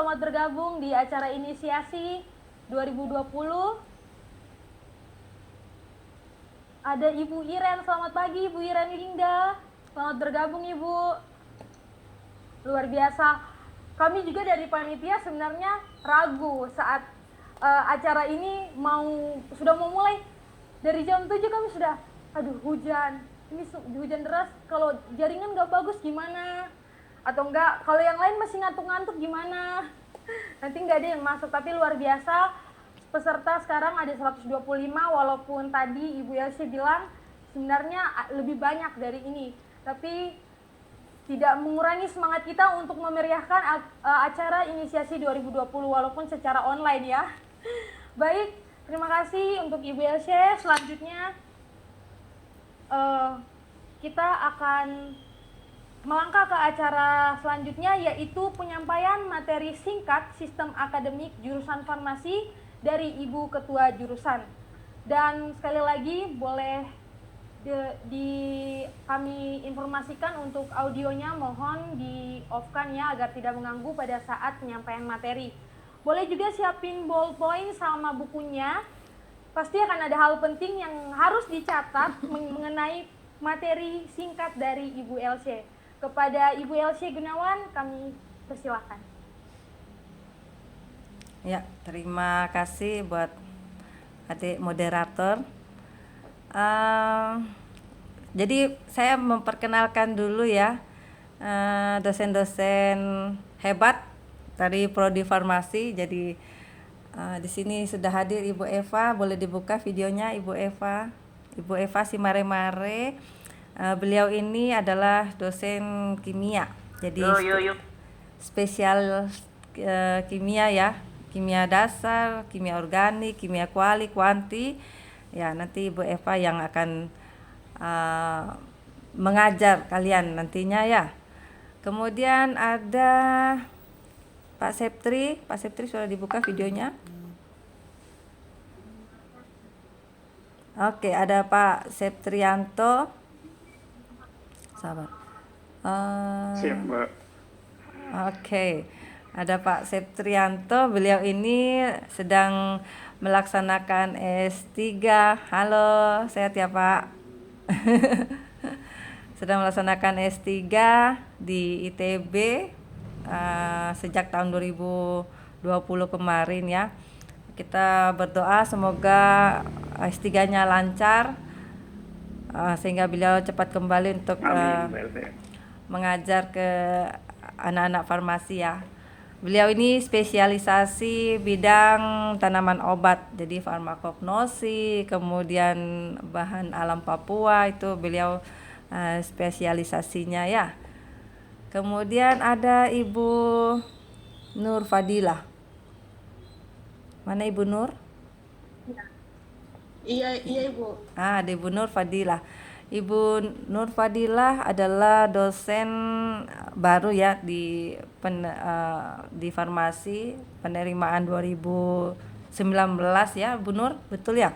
selamat bergabung di acara inisiasi 2020. Ada Ibu Iren, selamat pagi Ibu Iren Linda. Selamat bergabung Ibu. Luar biasa. Kami juga dari panitia sebenarnya ragu saat acara ini sudah mau mulai. Dari jam 7 kami sudah, aduh hujan, ini hujan deras, kalau jaringan nggak bagus gimana? Atau enggak, kalau yang lain masih ngantuk-ngantuk gimana? Nanti nggak ada yang masuk, tapi luar biasa. Peserta sekarang ada 125, walaupun tadi Ibu Elsie bilang sebenarnya lebih banyak dari ini. Tapi tidak mengurangi semangat kita untuk memeriahkan acara inisiasi 2020 walaupun secara online ya. Baik, terima kasih untuk Ibu Elsie. Selanjutnya kita akan melangkah ke acara selanjutnya, yaitu penyampaian materi singkat sistem akademik jurusan farmasi dari Ibu Ketua Jurusan. Dan sekali lagi boleh kami informasikan untuk audionya mohon di off-kan ya agar tidak mengganggu pada saat penyampaian materi. Boleh juga siapin ballpoint sama bukunya. Pasti akan ada hal penting yang harus dicatat mengenai materi singkat dari Ibu Elsie. Kepada Ibu Elsie Gunawan kami persilahkan. Ya, terima kasih buat adik moderator. Jadi saya memperkenalkan dulu ya dosen-dosen hebat dari Prodi Farmasi. Jadi di sini sudah hadir Ibu Eva, boleh dibuka videonya Ibu Eva. Ibu Eva Simare-Mare. Beliau ini adalah dosen kimia. Jadi spesial kimia ya. Kimia dasar, kimia organik, kimia kuali, kuanti. Ya, nanti Ibu Eva yang akan mengajar kalian nantinya ya. Kemudian ada Pak Septri. Pak Septri sudah dibuka videonya. Oke, ada Pak Septrianto. Sabar. Siap, Mbak. Oke. Ada Pak Septrianto, beliau ini sedang melaksanakan S3. Halo, sehat ya Pak? Sedang melaksanakan S3 di ITB sejak tahun 2020 kemarin ya. Kita berdoa semoga S3-nya lancar sehingga beliau cepat kembali untuk mengajar ke anak-anak farmasi ya. Beliau ini spesialisasi bidang tanaman obat, jadi farmakognosi, kemudian bahan alam Papua itu beliau spesialisasinya ya. Kemudian ada Ibu Nur Fadilah. Mana Ibu Nur? Iya Ibu. Ada Ibu Nur Fadilah. Ibu Nur Fadilah adalah dosen baru ya di farmasi penerimaan 2019 ya Bu Nur, betul ya?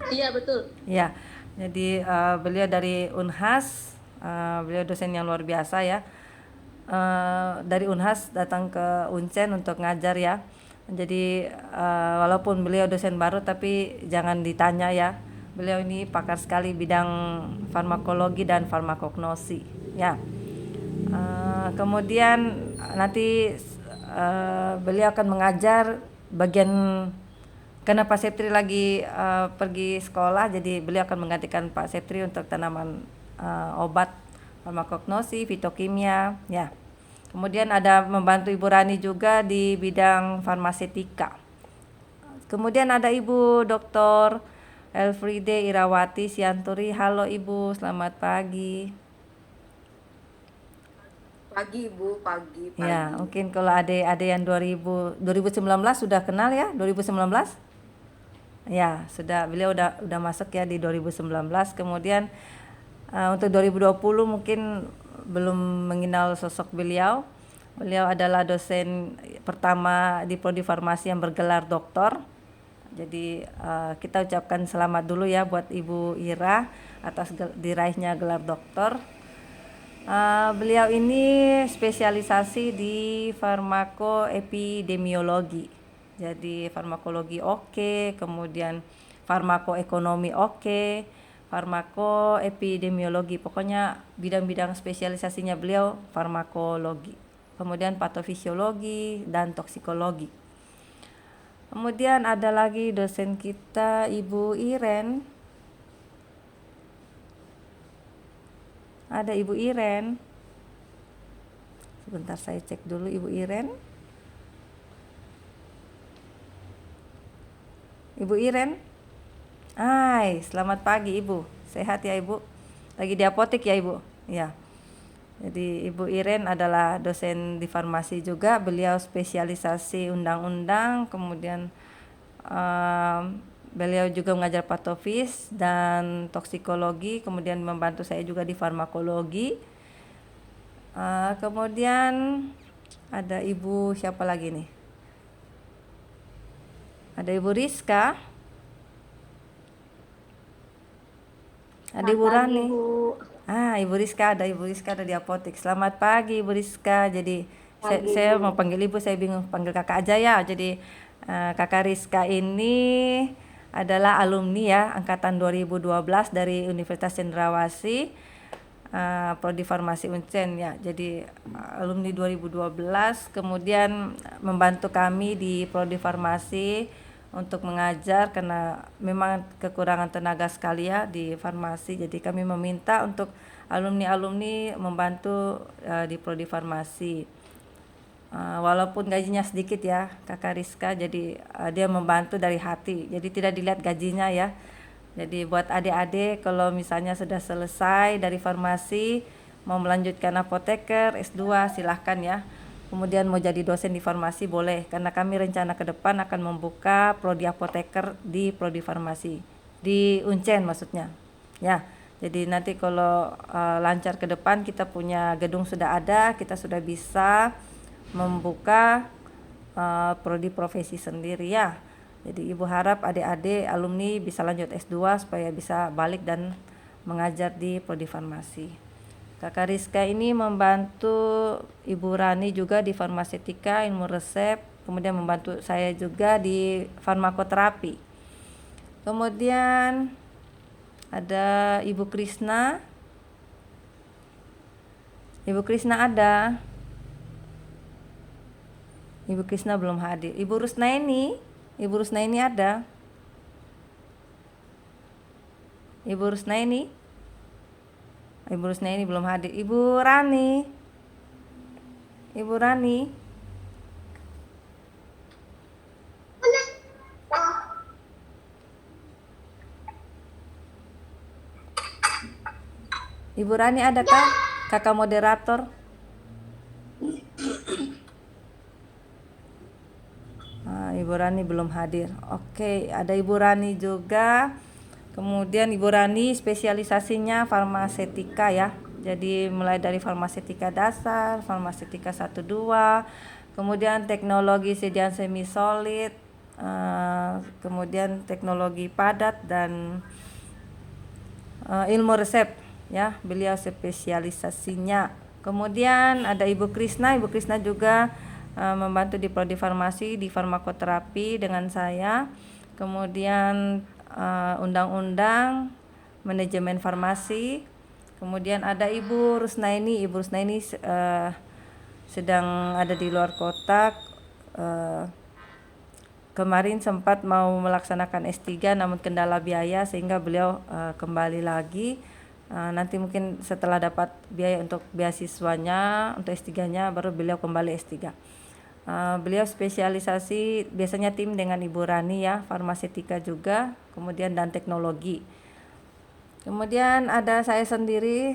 Iya betul. Ya, jadi beliau dari Unhas, beliau dosen yang luar biasa ya. Dari Unhas datang ke Uncen untuk ngajar ya. Jadi walaupun beliau dosen baru tapi jangan ditanya ya. Beliau ini pakar sekali bidang farmakologi dan farmakognosi ya. Kemudian nanti beliau akan mengajar bagian karena Pak Septri lagi pergi sekolah, jadi beliau akan menggantikan Pak Septri untuk tanaman obat, farmakognosi, fitokimia ya. Kemudian ada membantu Ibu Rani juga di bidang farmasetika. Kemudian ada Ibu Dr. Elfride Irawati Sianturi. Halo Ibu, selamat pagi. Pagi Ibu, pagi. Ya, mungkin kalau ada yang 2019 sudah kenal ya, 2019? Ya, sudah, beliau udah masuk ya di 2019. Kemudian untuk 2020 mungkin belum mengenal sosok beliau. Beliau adalah dosen pertama di Prodi Farmasi yang bergelar doktor. Jadi kita ucapkan selamat dulu ya buat Ibu Ira atas diraihnya gelar doktor. Beliau ini spesialisasi di farmakoepidemiologi. Jadi farmakologi oke, kemudian farmakoekonomi oke, farmakoepidemiologi. Pokoknya bidang-bidang spesialisasinya beliau farmakologi. Kemudian patofisiologi dan toksikologi. Kemudian ada lagi dosen kita Ibu Iren. Ada Ibu Iren. Sebentar saya cek dulu Ibu Iren. Ibu Iren. Hai, selamat pagi Ibu. Sehat ya Ibu? Lagi di apotek ya Ibu? Ya. Jadi Ibu Iren adalah dosen di farmasi juga. Beliau spesialisasi undang-undang, kemudian beliau juga mengajar patofis dan toksikologi, kemudian membantu saya juga di farmakologi. Kemudian ada Ibu siapa lagi nih? Ada Ibu Rizka. Ada Ibu Rani. Ibu Rizka ada di apotek. Selamat pagi Ibu Rizka. Jadi saya mau panggil Ibu, saya bingung panggil Kakak aja ya. Jadi Kakak Rizka ini adalah alumni ya angkatan 2012 dari Universitas Cendrawasih, prodi farmasi Uncen ya. Jadi alumni 2012, kemudian membantu kami di prodi farmasi untuk mengajar karena memang kekurangan tenaga sekali ya di farmasi. Jadi kami meminta untuk alumni-alumni membantu di prodi farmasi. Walaupun gajinya sedikit ya Kakak Rizka, jadi dia membantu dari hati, jadi tidak dilihat gajinya ya. Jadi buat adik-adik kalau misalnya sudah selesai dari farmasi mau melanjutkan apoteker S2 silahkan ya. Kemudian mau jadi dosen di farmasi boleh, karena kami rencana ke depan akan membuka prodi apoteker di prodi farmasi di Uncen maksudnya ya. Jadi nanti kalau lancar ke depan kita punya gedung sudah ada, kita sudah bisa membuka prodi profesi sendiri ya. Jadi Ibu harap adik-adik alumni bisa lanjut S2 supaya bisa balik dan mengajar di prodi farmasi. Kakak Rizka ini membantu Ibu Rani juga di farmasetika, ilmu resep, kemudian membantu saya juga di farmakoterapi. Kemudian ada Ibu Krisna. Ibu Krisna ada. Ibu Krisna belum hadir. Ibu Rusnaini ada. Ibu Rusnaini belum hadir. Ibu Rani. Ibu Rani adakah? Kakak moderator. Ibu Rani belum hadir. Oke, ada Ibu Rani juga. Kemudian Ibu Rani spesialisasinya farmasetika ya. Jadi mulai dari farmasetika dasar, farmasetika 1 2, kemudian teknologi sediaan semi solid, kemudian teknologi padat dan ilmu resep ya. Beliau spesialisasinya. Kemudian ada Ibu Krisna juga membantu di prodi farmasi di farmakoterapi dengan saya. Kemudian undang-undang manajemen farmasi. Kemudian ada Ibu Rusnaini. Ibu Rusnaini sedang ada di luar kota. Kemarin sempat mau melaksanakan S3 namun kendala biaya sehingga beliau kembali lagi. Nanti mungkin setelah dapat biaya untuk beasiswanya, untuk S3-nya baru beliau kembali S3. Beliau spesialisasi biasanya tim dengan Ibu Rani ya, farmasetika juga, kemudian dan teknologi. Kemudian ada saya sendiri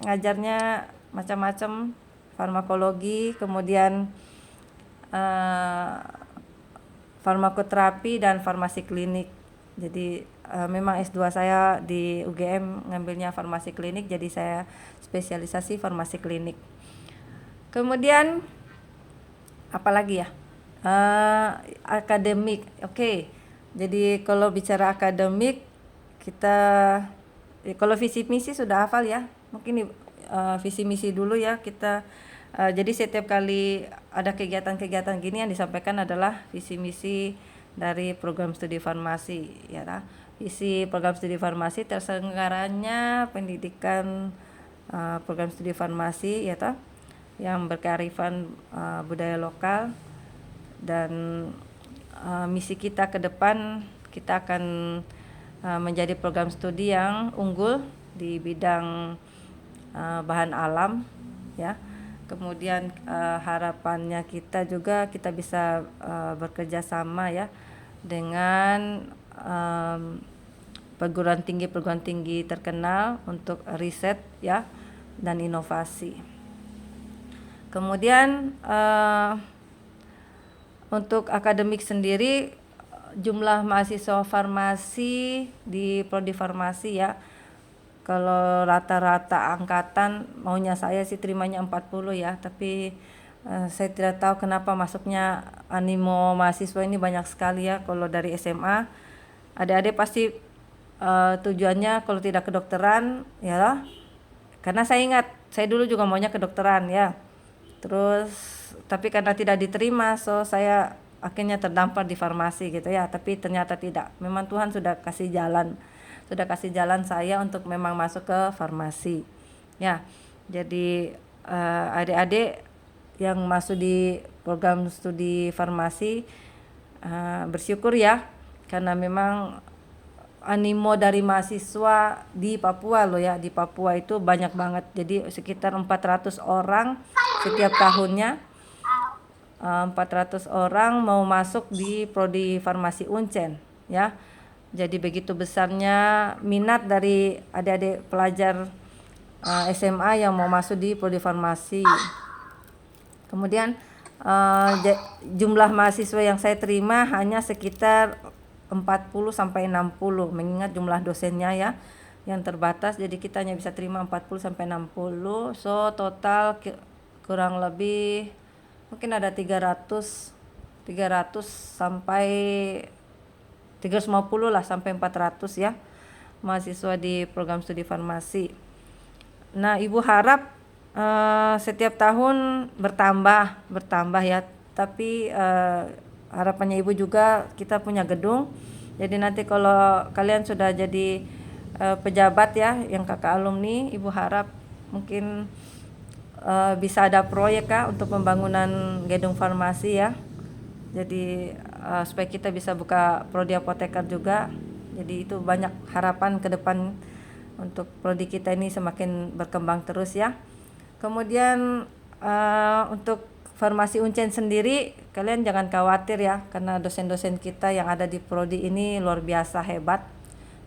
ngajarnya macam-macam, farmakologi, kemudian farmakoterapi dan farmasi klinik. Jadi memang S2 saya di UGM ngambilnya farmasi klinik, jadi saya spesialisasi farmasi klinik. Kemudian apalagi ya, akademik. Oke. Jadi kalau bicara akademik kita kalau visi misi sudah hafal ya. Mungkin visi misi dulu ya kita. Jadi setiap kali ada kegiatan-kegiatan gini yang disampaikan adalah visi misi dari program studi farmasi ya. Visi program studi farmasi terselenggaranya pendidikan program studi farmasi ya yang berkearifan budaya lokal, dan misi kita ke depan kita akan menjadi program studi yang unggul di bidang bahan alam ya. Kemudian harapannya kita juga kita bisa bekerja sama ya dengan perguruan tinggi terkenal untuk riset ya dan inovasi. Kemudian untuk akademik sendiri, jumlah mahasiswa farmasi di prodi farmasi ya, kalau rata-rata angkatan maunya saya sih terimanya 40 ya, tapi saya tidak tahu kenapa masuknya animo mahasiswa ini banyak sekali ya. Kalau dari SMA adik-adik pasti tujuannya kalau tidak kedokteran ya, karena saya ingat saya dulu juga maunya kedokteran ya, terus tapi karena tidak diterima so saya akhirnya terdampar di farmasi gitu ya. Tapi ternyata tidak, memang Tuhan sudah kasih jalan saya untuk memang masuk ke farmasi ya. Jadi adik-adik yang masuk di program studi farmasi bersyukur ya, karena memang animo dari mahasiswa di Papua loh ya. Di Papua itu banyak banget, jadi sekitar 400 orang setiap tahunnya. 400 orang mau masuk di prodi farmasi Uncen ya. Jadi begitu besarnya minat dari adik-adik pelajar SMA yang mau masuk di prodi farmasi. Kemudian jumlah mahasiswa yang saya terima hanya sekitar 40 sampai 60, mengingat jumlah dosennya ya yang terbatas, jadi kita hanya bisa terima 40 sampai 60. So total kurang lebih mungkin ada 300 sampai 350 lah sampai 400 ya mahasiswa di program studi farmasi. Nah, Ibu harap setiap tahun bertambah ya, tapi harapannya Ibu juga kita punya gedung. Jadi nanti kalau kalian sudah jadi pejabat ya, yang kakak alumni, Ibu harap mungkin bisa ada proyek untuk pembangunan gedung farmasi ya. Jadi supaya kita bisa buka prodi apoteker juga. Jadi itu banyak harapan ke depan untuk prodi kita ini semakin berkembang terus ya. Kemudian untuk farmasi Uncen sendiri kalian jangan khawatir ya, karena dosen-dosen kita yang ada di prodi ini luar biasa hebat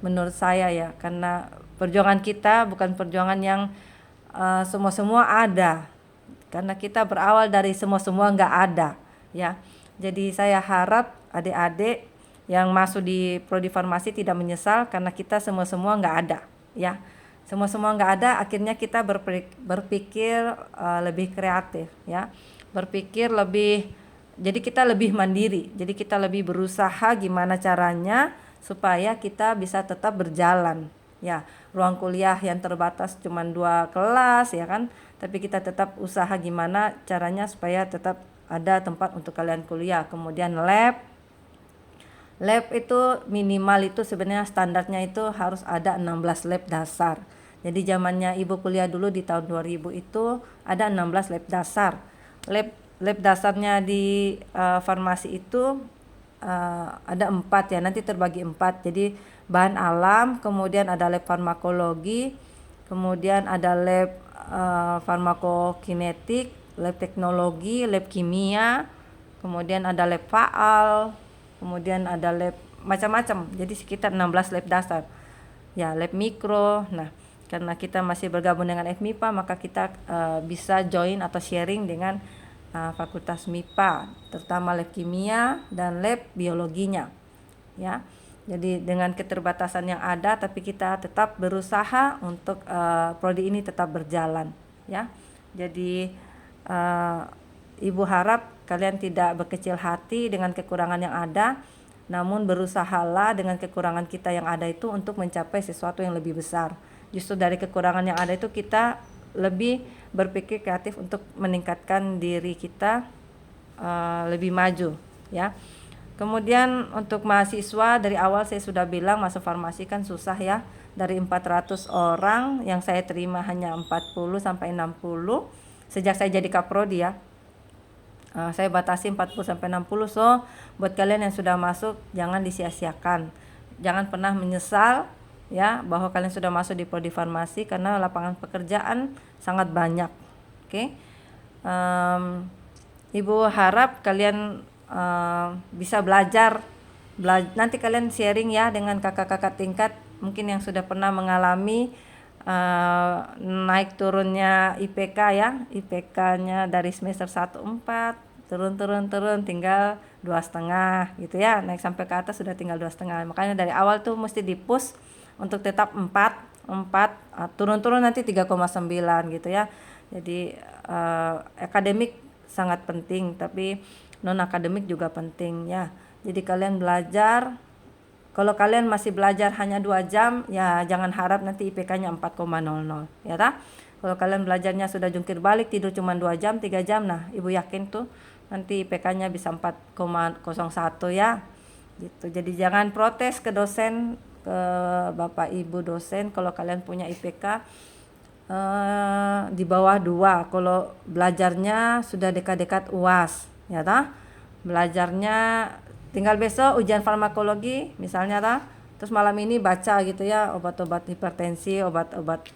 menurut saya ya, karena perjuangan kita bukan perjuangan yang semua ada, karena kita berawal dari semua nggak ada ya. Jadi saya harap adik-adik yang masuk di prodi farmasi tidak menyesal, karena kita semua nggak ada ya. Semua nggak ada, akhirnya kita berpikir lebih kreatif ya, berpikir lebih, jadi kita lebih mandiri, jadi kita lebih berusaha gimana caranya supaya kita bisa tetap berjalan ya. Ruang kuliah yang terbatas cuma 2 kelas ya kan, tapi kita tetap usaha gimana caranya supaya tetap ada tempat untuk kalian kuliah. Kemudian lab itu minimal itu sebenarnya standarnya itu harus ada 16 lab dasar. Jadi zamannya Ibu kuliah dulu di tahun 2000 itu ada 16 lab dasar. Lab dasarnya di farmasi itu ada 4 ya, nanti terbagi 4. Jadi bahan alam, kemudian ada lab farmakologi, kemudian ada lab farmakokinetik, lab teknologi, lab kimia, kemudian ada lab faal, kemudian ada lab macam-macam. Jadi sekitar 16 lab dasar ya, lab mikro. Nah, karena kita masih bergabung dengan FMIPA, maka kita bisa join atau sharing dengan fakultas MIPA, terutama lab kimia dan lab biologinya ya. Jadi dengan keterbatasan yang ada, tapi kita tetap berusaha untuk prodi ini tetap berjalan ya. Jadi Ibu harap kalian tidak berkecil hati dengan kekurangan yang ada, namun berusahalah dengan kekurangan kita yang ada itu untuk mencapai sesuatu yang lebih besar. Justru dari kekurangan yang ada itu kita lebih berpikir kreatif untuk meningkatkan diri kita lebih maju ya. Kemudian untuk mahasiswa dari awal saya sudah bilang masuk farmasi kan susah ya. Dari 400 orang yang saya terima hanya 40 sampai 60 sejak saya jadi kaprodi ya. Saya batasi 40 sampai 60. So buat kalian yang sudah masuk jangan disia-siakan. Jangan pernah menyesal ya bahwa kalian sudah masuk di prodi farmasi karena lapangan pekerjaan sangat banyak. Oke. Ibu harap kalian bisa belajar. Nanti kalian sharing ya dengan kakak-kakak tingkat mungkin yang sudah pernah mengalami naik turunnya IPK ya. IPK-nya dari semester 1 4 turun tinggal 2,5 gitu ya. Naik sampai ke atas sudah tinggal 2,5. Makanya dari awal tuh mesti di-push untuk tetap 4 turun-turun nanti 3,9 gitu ya. Jadi akademik sangat penting tapi non akademik juga penting ya. Jadi kalian belajar. Kalau kalian masih belajar hanya 2 jam ya jangan harap nanti IPK-nya 4,00 ya ta. Kalau kalian belajarnya sudah jungkir balik tidur cuma 2 jam 3 jam nah ibu yakin tuh nanti IPK-nya bisa 4,01 ya gitu. Jadi jangan protes ke dosen, ke bapak ibu dosen kalau kalian punya IPK di bawah 2 kalau belajarnya sudah dekat-dekat UAS ya ta. Belajarnya tinggal besok ujian farmakologi misalnya ta. Terus malam ini baca gitu ya obat-obat hipertensi, obat-obat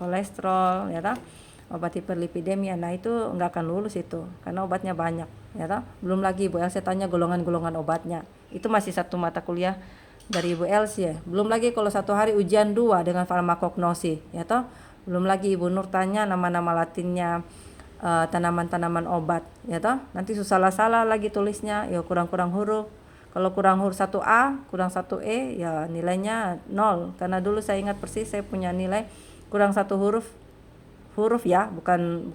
kolesterol ya ta. Obat hiperlipidemia. Nah itu nggak akan lulus itu karena obatnya banyak ya ta. Belum lagi Ibu Elsie tanya golongan-golongan obatnya. Itu masih satu mata kuliah dari Ibu Elsie ya. Belum lagi kalau satu hari ujian 2 dengan farmakognosi ya toh. Belum lagi Ibu Nur tanya nama-nama latinnya tanaman-tanaman obat ya toh. Nanti salah-salah lagi tulisnya ya kurang-kurang huruf. Kalau kurang huruf 1A, kurang 1E ya nilainya 0. Karena dulu saya ingat persis saya punya nilai kurang 1 huruf ya, bukan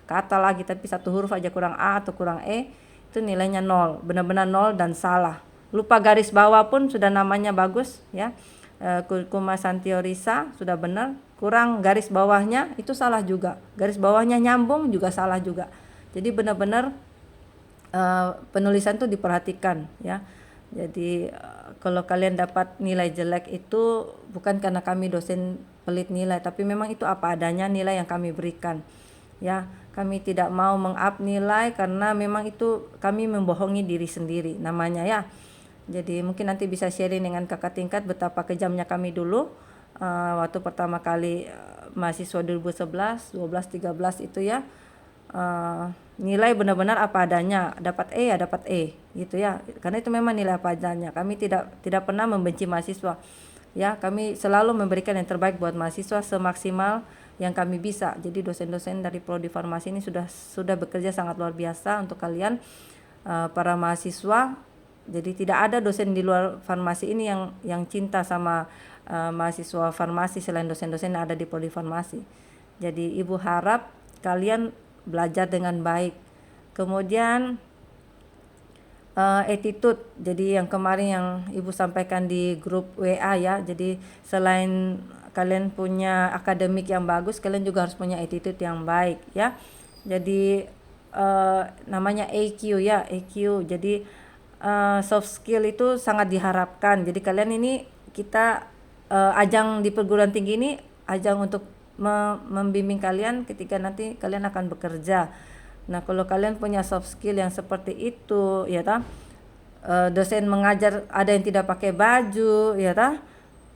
kata lagi tapi 1 huruf aja kurang A atau kurang E itu nilainya 0. Benar-benar 0 dan salah. Lupa garis bawah pun sudah namanya bagus ya. Curcuma santiorisa sudah benar, kurang garis bawahnya itu salah juga. Garis bawahnya nyambung juga salah juga. Jadi benar-benar penulisan itu diperhatikan ya. Jadi kalau kalian dapat nilai jelek itu bukan karena kami dosen pelit nilai, tapi memang itu apa adanya nilai yang kami berikan. Ya, kami tidak mau meng-up nilai karena memang itu kami membohongi diri sendiri namanya ya. Jadi mungkin nanti bisa sharing dengan kakak tingkat betapa kejamnya kami dulu waktu pertama kali mahasiswa 2011, 12, 13 itu ya. Nilai benar-benar apa adanya, dapat E ya dapat E gitu ya. Karena itu memang nilai apa adanya. Kami tidak pernah membenci mahasiswa. Ya, kami selalu memberikan yang terbaik buat mahasiswa semaksimal yang kami bisa. Jadi dosen-dosen dari prodi farmasi ini sudah bekerja sangat luar biasa untuk kalian para mahasiswa. Jadi tidak ada dosen di luar farmasi ini yang cinta sama mahasiswa farmasi selain dosen-dosen yang ada di prodi farmasi. Jadi Ibu harap kalian belajar dengan baik. Kemudian attitude. Jadi yang kemarin yang Ibu sampaikan di grup WA ya. Jadi selain kalian punya akademik yang bagus, kalian juga harus punya attitude yang baik ya. Jadi namanya EQ ya, EQ. Jadi soft skill itu sangat diharapkan. Jadi kalian ini kita ajang di perguruan tinggi ini ajang untuk membimbing kalian ketika nanti kalian akan bekerja. Nah, kalau kalian punya soft skill yang seperti itu, ya ta, dosen mengajar ada yang tidak pakai baju, ya ta,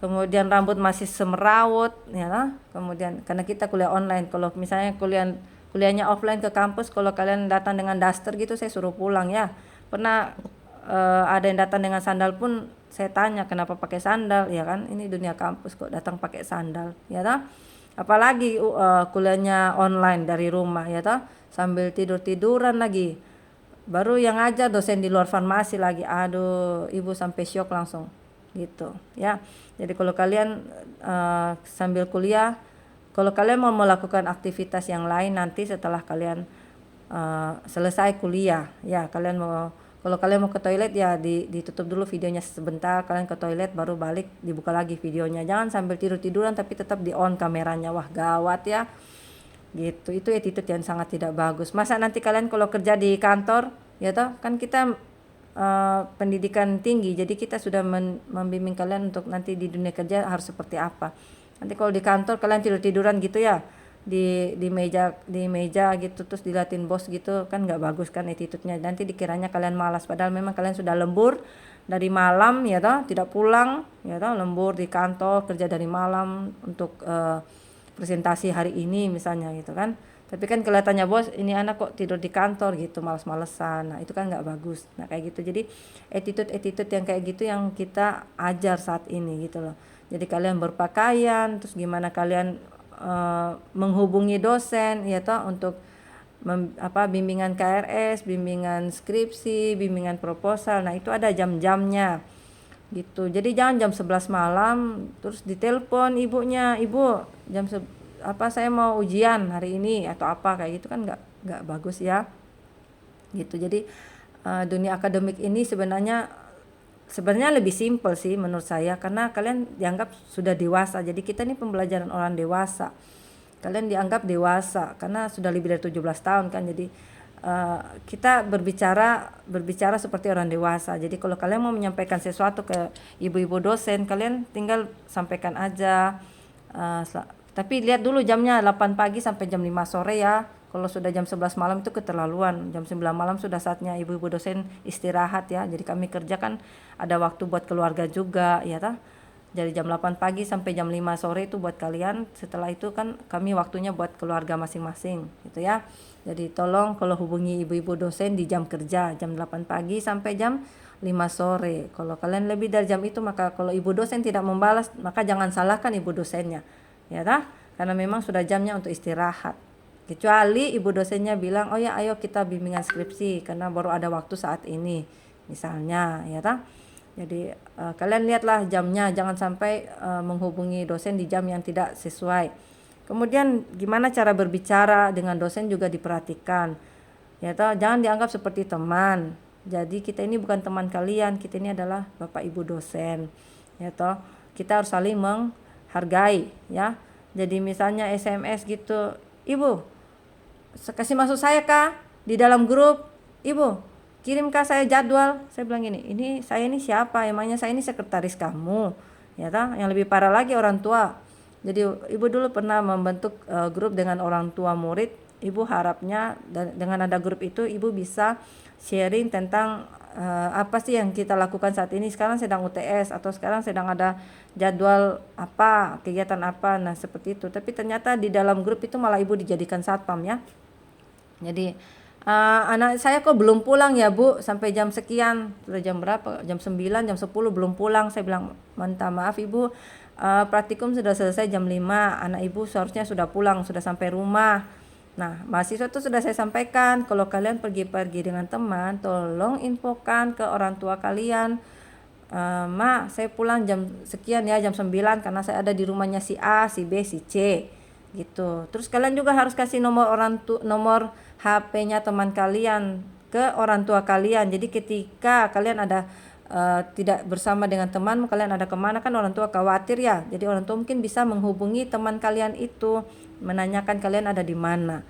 kemudian rambut masih semerawut, ya ta, kemudian karena kita kuliah online, kalau misalnya kuliahnya offline ke kampus, kalau kalian datang dengan daster gitu, saya suruh pulang ya. Pernah ada yang datang dengan sandal pun saya tanya kenapa pakai sandal, ya kan? Ini dunia kampus kok datang pakai sandal, ya ta. Apalagi kuliahnya online dari rumah, ya ta. Sambil tidur-tiduran lagi. Baru yang ngajar dosen di luar farmasi lagi. Aduh, Ibu sampai syok langsung gitu ya. Jadi kalau kalian sambil kuliah, kalau kalian mau melakukan aktivitas yang lain nanti setelah kalian selesai kuliah ya, kalau kalian mau ke toilet ya ditutup dulu videonya sebentar, kalian ke toilet baru balik dibuka lagi videonya. Jangan sambil tidur-tiduran tapi tetap di on kameranya. Wah, gawat ya. gitu. Itu attitude yang sangat tidak bagus. Masa nanti kalian kalau kerja di kantor ya toh, kan kita pendidikan tinggi, jadi kita sudah membimbing kalian untuk nanti di dunia kerja harus seperti apa. Nanti kalau di kantor kalian tiduran gitu ya di meja gitu, terus diliatin bos gitu, kan nggak bagus kan attitude-nya. Nanti dikiranya kalian malas, padahal memang kalian sudah lembur dari malam ya toh, tidak pulang ya toh, lembur di kantor, kerja dari malam untuk presentasi hari ini misalnya gitu kan. Tapi kan kelihatannya bos, ini anak kok tidur di kantor gitu, malas-malesan. Nah itu kan nggak bagus. Nah kayak gitu, jadi attitude yang kayak gitu yang kita ajar saat ini gitu loh. Jadi kalian berpakaian, terus gimana kalian menghubungi dosen ya toh, untuk bimbingan KRS, bimbingan skripsi, bimbingan proposal. Nah itu ada jam-jamnya gitu. Jadi jangan jam 11 malam terus ditelepon ibunya, ibu saya mau ujian hari ini atau apa, kayak gitu kan nggak bagus ya gitu. Jadi dunia akademik ini sebenarnya lebih simpel sih menurut saya, karena kalian dianggap sudah dewasa. Jadi kita ini pembelajaran orang dewasa, kalian dianggap dewasa karena sudah lebih dari 17 tahun kan. Jadi kita berbicara seperti orang dewasa. Jadi kalau kalian mau menyampaikan sesuatu ke ibu-ibu dosen, kalian tinggal sampaikan aja. Tapi lihat dulu jamnya 8 pagi sampai jam 5 sore ya. Kalau sudah jam 11 malam itu keterlaluan. Jam 9 malam sudah saatnya ibu-ibu dosen istirahat ya. Jadi kami kerja kan ada waktu buat keluarga juga ya tah. Dari jam 8 pagi sampai jam 5 sore itu buat kalian. Setelah itu kan kami waktunya buat keluarga masing-masing gitu ya. Jadi tolong kalau hubungi ibu-ibu dosen di jam kerja, jam 8 pagi sampai jam 5 sore. Kalau kalian lebih dari jam itu, maka kalau ibu dosen tidak membalas, maka jangan salahkan ibu dosennya ya tah, karena memang sudah jamnya untuk istirahat. Kecuali ibu dosennya bilang, oh ya ayo kita bimbingan skripsi karena baru ada waktu saat ini misalnya ya tah. Jadi kalian lihatlah jamnya, jangan sampai menghubungi dosen di jam yang tidak sesuai. Kemudian gimana cara berbicara dengan dosen juga diperhatikan ya toh, jangan dianggap seperti teman. Jadi kita ini bukan teman kalian, kita ini adalah bapak ibu dosen ya toh. Kita harus saling menghargai ya. Jadi misalnya SMS gitu, ibu kasih masuk saya kah di dalam grup, ibu kirimkah saya jadwal. Saya bilang ini saya ini siapa, emangnya saya ini sekretaris kamu ya toh. Yang lebih parah lagi orang tua. Jadi ibu dulu pernah membentuk grup dengan orang tua murid. Ibu harapnya dengan ada grup itu ibu bisa sharing tentang apa sih yang kita lakukan saat ini. Sekarang sedang UTS atau sekarang sedang ada jadwal apa, kegiatan apa. Nah seperti itu. Tapi ternyata di dalam grup itu malah ibu dijadikan satpam ya. Jadi anak saya kok belum pulang ya bu, sampai jam sekian, sudah jam berapa, jam 9, jam 10 belum pulang. Saya bilang minta maaf ibu, praktikum sudah selesai jam 5, anak ibu seharusnya sudah pulang, sudah sampai rumah. Nah mahasiswa itu sudah saya sampaikan, kalau kalian pergi dengan teman, tolong infokan ke orang tua kalian, ma saya pulang jam sekian ya, jam 9 karena saya ada di rumahnya si A, si B, si C gitu. Terus kalian juga harus kasih nomor nomor HP-nya teman kalian ke orang tua kalian. Jadi ketika kalian ada tidak bersama dengan teman, kalian ada kemana, kan orang tua khawatir ya. Jadi orang tua mungkin bisa menghubungi teman kalian itu, menanyakan kalian ada di mana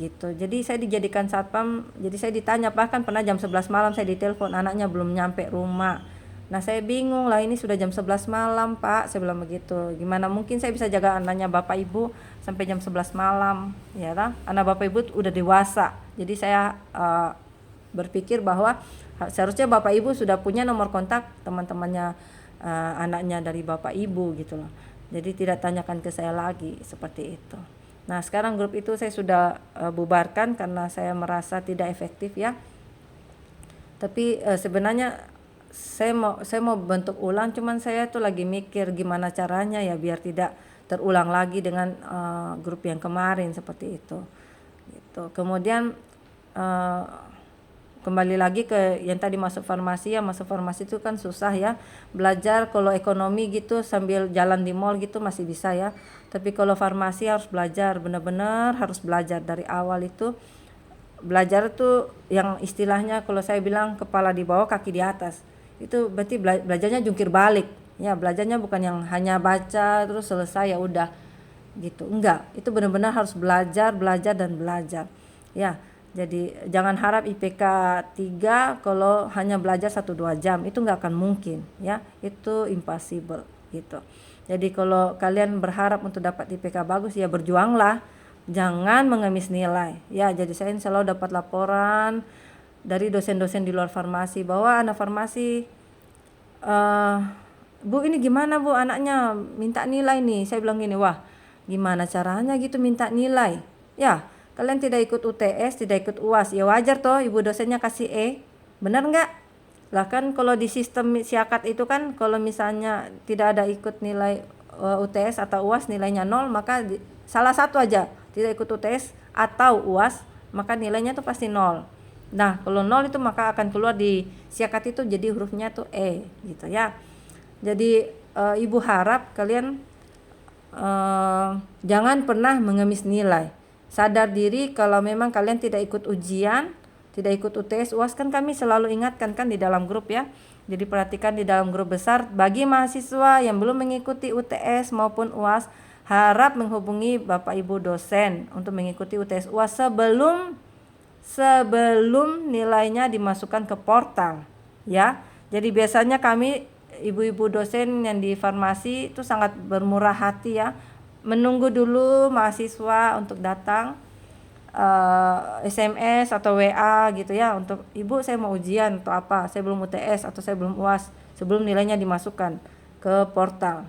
gitu. Jadi saya dijadikan satpam. Jadi saya ditanya, bahkan pernah jam 11 malam saya ditelepon, anaknya belum nyampe rumah. Nah saya bingung lah, ini sudah jam 11 malam pak, saya bilang begitu. Gimana mungkin saya bisa jaga anaknya bapak ibu sampai jam 11 malam ya lah. Anak bapak ibu udah dewasa. Jadi saya berpikir bahwa seharusnya bapak ibu sudah punya nomor kontak teman-temannya anaknya dari bapak ibu gitu loh. Jadi tidak tanyakan ke saya lagi seperti itu. Nah sekarang grup itu saya sudah bubarkan karena saya merasa tidak efektif ya. Tapi sebenarnya saya mau bentuk ulang, cuman saya tuh lagi mikir gimana caranya ya biar tidak terulang lagi dengan grup yang kemarin seperti itu gitu. Kemudian kembali lagi ke yang tadi masuk farmasi ya, masuk farmasi itu kan susah ya. Belajar kalau ekonomi gitu sambil jalan di mall gitu masih bisa ya, tapi kalau farmasi harus belajar, benar-benar harus belajar dari awal. Itu belajar tuh yang istilahnya kalau saya bilang kepala di bawah kaki di atas. Itu berarti belajarnya jungkir balik ya. Belajarnya bukan yang hanya baca terus selesai ya udah gitu. Enggak, itu benar-benar harus belajar, belajar dan belajar. Ya, jadi jangan harap IPK 3 kalau hanya belajar 1-2 jam, itu enggak akan mungkin ya. Itu impossible gitu. Jadi kalau kalian berharap untuk dapat IPK bagus ya berjuanglah, jangan mengemis nilai. Ya, jadi saya selalu dapat laporan dari dosen-dosen di luar farmasi bahwa anak farmasi Bu ini gimana Bu anaknya minta nilai nih. Saya bilang gini, wah gimana caranya gitu minta nilai. Ya kalian tidak ikut UTS, tidak ikut UAS, ya wajar toh ibu dosennya kasih E. Benar nggak? Lah kan kalau di sistem siakat itu kan kalau misalnya tidak ada ikut nilai UTS atau UAS nilainya 0, maka salah satu aja tidak ikut UTS atau UAS maka nilainya tuh pasti 0. Nah kalau 0 itu maka akan keluar di siakat itu jadi hurufnya tuh E gitu ya. Jadi ibu harap kalian jangan pernah mengemis nilai. Sadar diri kalau memang kalian tidak ikut ujian, tidak ikut UTS, UAS kan kami selalu ingatkan kan di dalam grup ya. Jadi perhatikan di dalam grup besar bagi mahasiswa yang belum mengikuti UTS maupun UAS harap menghubungi Bapak Ibu dosen untuk mengikuti UTS UAS sebelum nilainya dimasukkan ke portal ya. Jadi biasanya kami ibu-ibu dosen yang di farmasi itu sangat bermurah hati ya, menunggu dulu mahasiswa untuk datang SMS atau WA gitu ya untuk ibu saya mau ujian atau apa, saya belum UTS atau saya belum UAS sebelum nilainya dimasukkan ke portal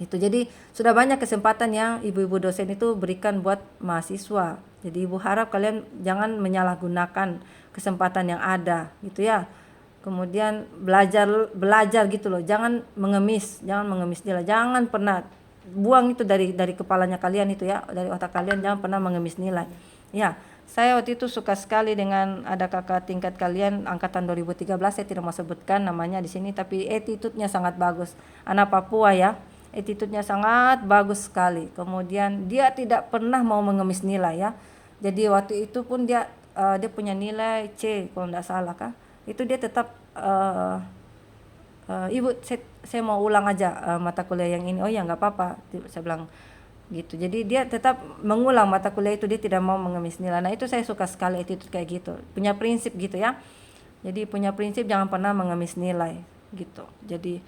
gitu. Jadi sudah banyak kesempatan yang ibu-ibu dosen itu berikan buat mahasiswa. Jadi ibu harap kalian jangan menyalahgunakan kesempatan yang ada gitu ya. Kemudian belajar gitu loh, jangan mengemis nilai, jangan pernah buang itu dari kepalanya kalian itu ya, dari otak kalian, jangan pernah mengemis nilai ya. Saya waktu itu suka sekali dengan ada kakak tingkat kalian angkatan 2013, saya tidak mau sebutkan namanya di sini, tapi attitude-nya sangat bagus, anak Papua ya, attitude-nya sangat bagus sekali. Kemudian dia tidak pernah mau mengemis nilai ya. Jadi waktu itu pun dia punya nilai C kalau tidak salah kah, itu dia tetap ibu saya mau ulang aja mata kuliah yang ini. Oh ya nggak apa-apa, saya bilang gitu. Jadi dia tetap mengulang mata kuliah itu, dia tidak mau mengemis nilai. Nah itu saya suka sekali attitude kayak gitu, punya prinsip gitu ya. Jadi punya prinsip jangan pernah mengemis nilai gitu. Jadi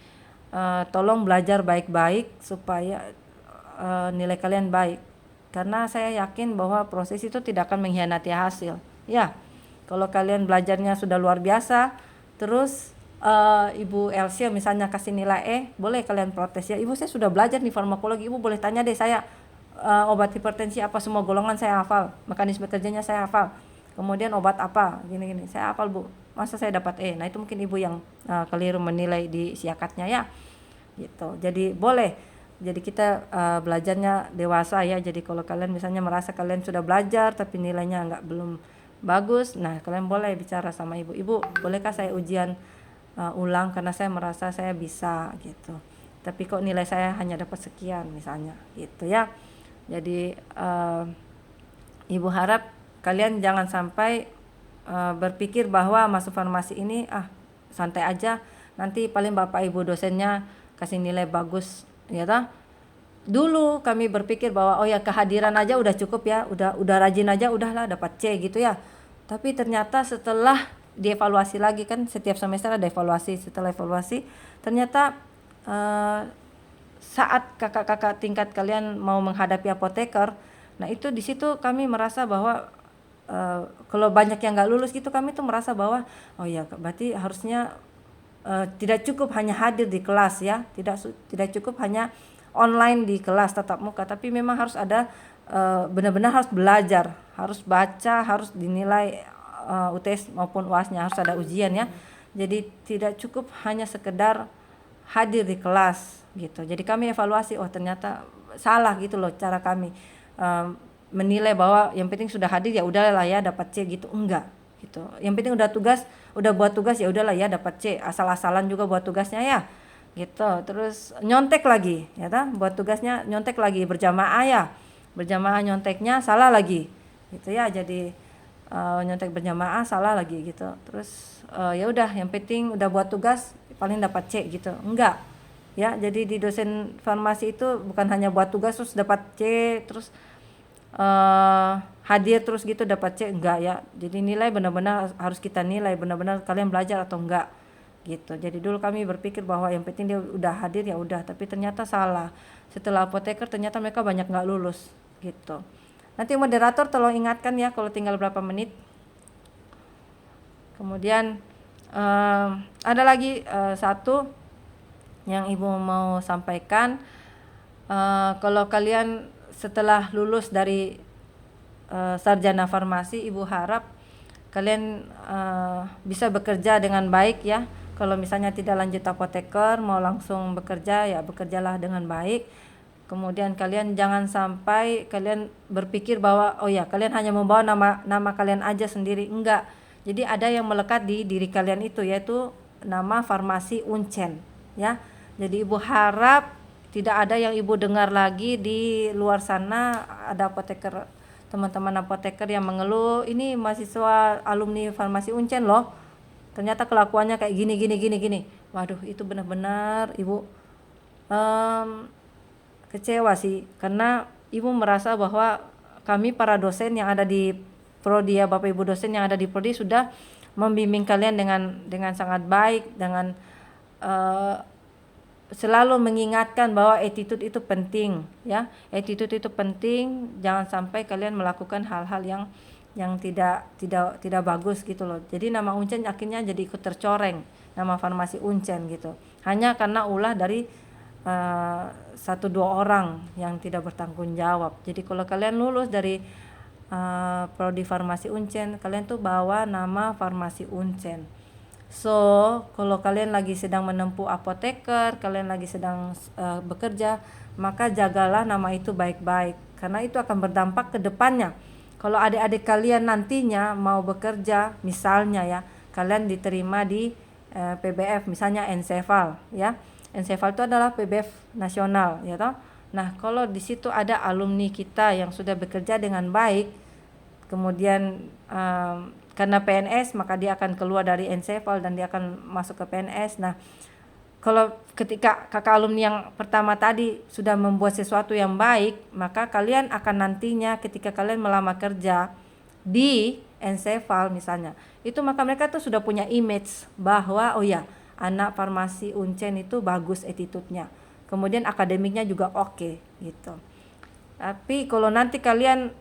tolong belajar baik-baik supaya nilai kalian baik, karena saya yakin bahwa proses itu tidak akan mengkhianati hasil ya. Kalau kalian belajarnya sudah luar biasa, terus Ibu Elsia misalnya kasih nilai E, boleh kalian protes ya, ibu saya sudah belajar nih farmakologi, ibu boleh tanya deh saya obat hipertensi apa semua golongan saya hafal, mekanisme kerjanya saya hafal, kemudian obat apa gini-gini saya hafal bu, masa saya dapat E. Nah itu mungkin ibu yang keliru menilai di siakatnya ya gitu. Jadi boleh, jadi kita belajarnya dewasa ya. Jadi kalau kalian misalnya merasa kalian sudah belajar tapi nilainya belum bagus, nah kalian boleh bicara sama ibu, bolehkah saya ujian ulang karena saya merasa saya bisa gitu, tapi kok nilai saya hanya dapat sekian misalnya gitu ya. Jadi ibu harap kalian jangan sampai berpikir bahwa masuk farmasi ini santai aja, nanti paling bapak ibu dosennya kasih nilai bagus ya toh. Dulu kami berpikir bahwa oh ya kehadiran aja udah cukup ya, udah rajin aja udahlah dapat C gitu ya. Tapi ternyata setelah dievaluasi lagi, kan setiap semester ada evaluasi, setelah evaluasi ternyata saat kakak-kakak tingkat kalian mau menghadapi apoteker, nah itu di situ kami merasa bahwa kalau banyak yang nggak lulus gitu, kami tuh merasa bahwa oh ya berarti harusnya tidak cukup hanya hadir di kelas ya, tidak cukup hanya online di kelas tatap muka, tapi memang harus ada benar-benar harus belajar, harus baca, harus dinilai UTS maupun UASnya, harus ada ujian ya. Jadi tidak cukup hanya sekedar hadir di kelas gitu. Jadi kami evaluasi, oh ternyata salah gitu loh cara kami menilai bahwa yang penting sudah hadir ya udahlah ya dapat C gitu, enggak gitu. Yang penting udah buat tugas ya udahlah ya dapat C, asal-asalan juga buat tugasnya ya gitu. Terus nyontek lagi ya ta, buat tugasnya nyontek lagi, berjamaah ya, berjamaah nyonteknya salah lagi gitu ya. Jadi nyontek berjamaah salah lagi gitu. Terus ya udah yang penting udah buat tugas paling dapat C gitu, enggak Ya, jadi di dosen farmasi itu bukan hanya buat tugas terus dapat C, terus hadir terus gitu dapat C, enggak ya. Jadi nilai benar-benar harus kita nilai benar-benar kalian belajar atau enggak gitu. Jadi dulu kami berpikir bahwa yang penting dia udah hadir ya udah, tapi ternyata salah. Setelah apoteker ternyata mereka banyak nggak lulus gitu. Nanti moderator tolong ingatkan ya kalau tinggal berapa menit. Kemudian ada lagi satu yang ibu mau sampaikan. Kalau kalian setelah lulus dari sarjana farmasi, ibu harap kalian bisa bekerja dengan baik ya. Kalau misalnya tidak lanjut apoteker, mau langsung bekerja ya bekerjalah dengan baik. Kemudian kalian jangan sampai kalian berpikir bahwa oh ya kalian hanya membawa nama kalian aja sendiri, enggak. Jadi ada yang melekat di diri kalian itu, yaitu nama farmasi Uncen ya. Jadi ibu harap tidak ada yang ibu dengar lagi di luar sana ada apoteker, teman-teman apoteker yang mengeluh ini mahasiswa alumni farmasi Uncen loh, ternyata kelakuannya kayak gini. Waduh, itu benar-benar ibu kecewa sih, karena ibu merasa bahwa kami para dosen yang ada di prodi ya, Bapak Ibu dosen yang ada di prodi sudah membimbing kalian dengan sangat baik, dengan selalu mengingatkan bahwa attitude itu penting ya. Attitude itu penting, jangan sampai kalian melakukan hal-hal yang tidak bagus gitu loh. Jadi nama Uncen akhirnya jadi ikut tercoreng, nama farmasi Uncen gitu. Hanya karena ulah dari 1-2 orang yang tidak bertanggung jawab. Jadi kalau kalian lulus dari prodi farmasi Uncen, kalian tuh bawa nama farmasi Uncen. So, kalau kalian lagi sedang menempuh apoteker, kalian lagi sedang bekerja, maka jagalah nama itu baik-baik, karena itu akan berdampak ke depannya. Kalau adik-adik kalian nantinya mau bekerja, misalnya ya, kalian diterima di PBF, misalnya Ensefal ya. Ensefal itu adalah PBF nasional ya toh. Nah, kalau di situ ada alumni kita yang sudah bekerja dengan baik, kemudian karena PNS maka dia akan keluar dari Ensefal dan dia akan masuk ke PNS. Nah, kalau ketika kakak alumni yang pertama tadi sudah membuat sesuatu yang baik, maka kalian akan nantinya ketika kalian melamar kerja di Ensefal misalnya, itu maka mereka tuh sudah punya image bahwa oh ya, anak farmasi Uncen itu bagus attitude-nya, kemudian akademiknya juga oke gitu. Tapi kalau nanti kalian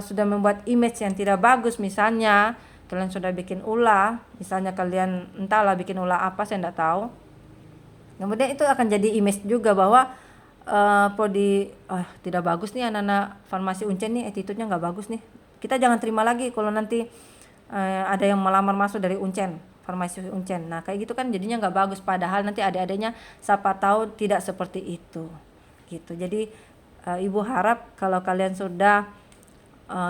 sudah membuat image yang tidak bagus, misalnya kalian sudah bikin ulah, misalnya kalian entahlah bikin ulah apa, saya tidak tahu, kemudian itu akan jadi image juga bahwa prodi tidak bagus nih anak-anak farmasi Uncen nih, attitude-nya nggak bagus nih, kita jangan terima lagi kalau nanti ada yang melamar masuk dari Uncen, farmasi Uncen. Nah kayak gitu kan jadinya nggak bagus, padahal nanti adik-adiknya siapa tahu tidak seperti itu gitu. Jadi ibu harap kalau kalian sudah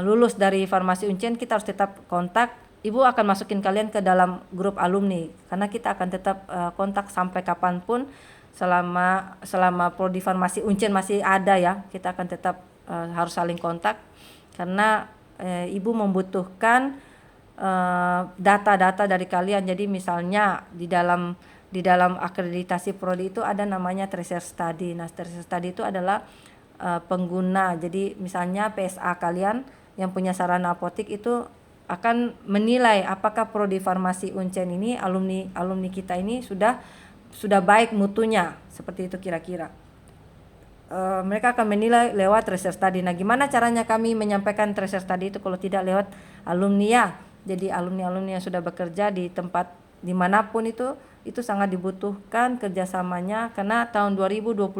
lulus dari farmasi Uncen, kita harus tetap kontak. Ibu akan masukin kalian ke dalam grup alumni, karena kita akan tetap kontak sampai kapanpun, selama prodi farmasi Uncen masih ada ya, kita akan tetap harus saling kontak, karena ibu membutuhkan data-data dari kalian. Jadi misalnya di dalam akreditasi prodi itu ada namanya tracer study. Nah, tracer study itu adalah pengguna. Jadi misalnya PSA kalian yang punya sarana apotik itu akan menilai apakah prodi farmasi Uncen ini, alumni kita ini sudah baik mutunya, seperti itu kira-kira. Mereka akan menilai lewat tracer study. Nah, gimana caranya kami menyampaikan tracer study itu kalau tidak lewat alumni ya? Jadi alumni yang sudah bekerja di tempat dimanapun itu sangat dibutuhkan kerjasamanya, karena tahun 2022